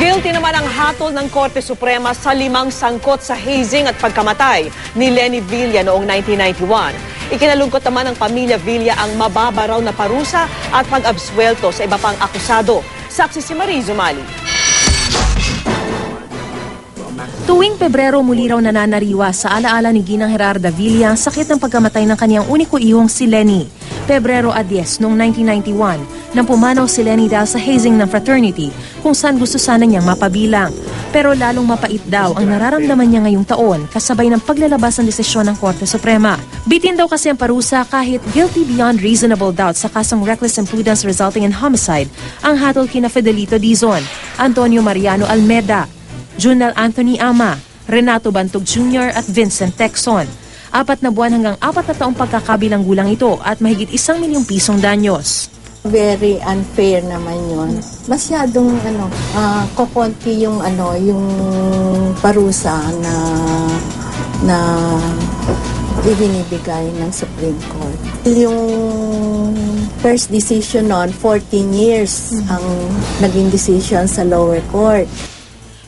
Guilty naman ang hatol ng Korte Suprema sa 5 sangkot sa hazing at pagkamatay ni Leni Villa noong 1991. Ikinalungkot naman ng pamilya Villa ang mababa raw na parusa at pag-absuelto sa iba pang akusado. Saksi si Marie Zumali. Tuwing Pebrero muli raw nananariwa sa alaala ni Ginang Gerarda Villa ang sakit ng pagkamatay ng kaniyang uniko ihong si Leni. Pebrero 10 noong 1991 nang pumanaw si Leni dahil sa hazing ng fraternity kung saan gusto sana niyang mapabilang. Pero lalong mapait daw ang nararamdaman niya ngayong taon kasabay ng paglalabas ng desisyon ng Korte Suprema. Bitin daw kasi ang parusa kahit guilty beyond reasonable doubt sa kasong reckless imprudence resulting in homicide ang hatol kina Fidelito Dizon, Antonio Mariano Almeda, Junel Anthony Ama, Renato Bantog Jr. at Vincent Texon. 4 na buwan hanggang 4 na taong pagkakabilang gulang ito at mahigit 1 milyong pisong danyos. Very unfair naman yun. Masyadong kokonti yung yung parusa na ibinibigay ng Supreme Court. Yung first decision noon, 14 years ang naging decision sa lower court.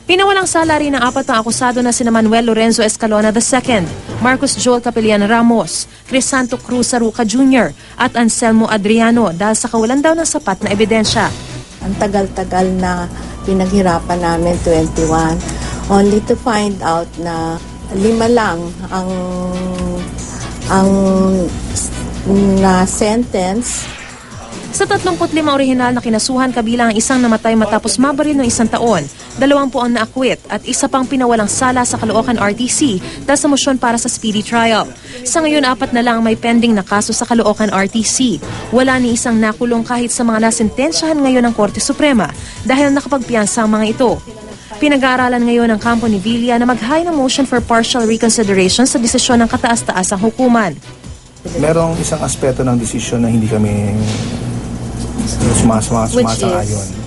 Pinawalang sala rin ng 4 na akusado na sina Manuel Lorenzo Escalona II, Marcos Joel Capellan Ramos, Crisanto Cruz Saruca Jr. at Anselmo Adriano dahil sa kawalan daw ng sapat na ebidensya. Ang tagal-tagal na pinaghirapan namin, 21, only to find out na 5 lang ang na-sentence. Sa 35 orihinal na kinasuhan kabilang ang isang namatay matapos mabaril ng 1 taon, 20 ang naakwit at isa pang pinawalang sala sa Caloocan RTC dahil sa mosyon para sa speedy trial. Sa ngayon, 4 na lang may pending na kaso sa Caloocan RTC. Wala ni isang nakulong kahit sa mga nasentensyahan ngayon ng Korte Suprema dahil nakapagpiyansa ang mga ito. Pinag-aaralan ngayon ng kampo ni Villa na mag-hire ng motion for partial reconsideration sa desisyon ng kataas-taasang hukuman. Merong isang aspeto ng desisyon na hindi kami sumasang-ayon.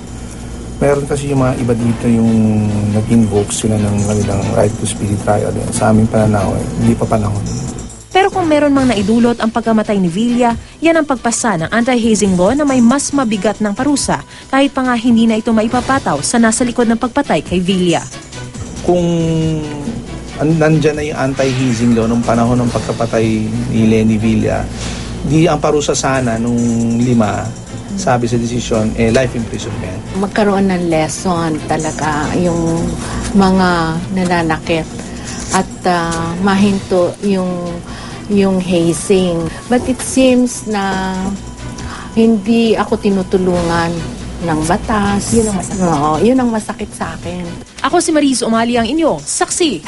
Meron kasi yung mga iba dito yung nag-invoke sila ng kanilang right to speedy trial. Sa aming pananaw, hindi pa panahon. Pero kung meron mang naidulot ang pagkamatay ni Villa, yan ang pagpasa ng anti-hazing law na may mas mabigat ng parusa kahit pa nga hindi na ito maipapataw sa nasa likod ng pagpatay kay Villa. Kung nandyan na yung anti-hazing law nung panahon ng pagkapatay ni Leni Villa, di ang parusa sana nung 5, sabi sa desisyon, life imprisonment. Magkaroon ng lesson talaga yung mga nananakit at mahinto yung hazing. But it seems na hindi ako tinutulungan ng batas. Yun ang masakit sa akin. Ako si Marie Zumali, ang inyong saksi.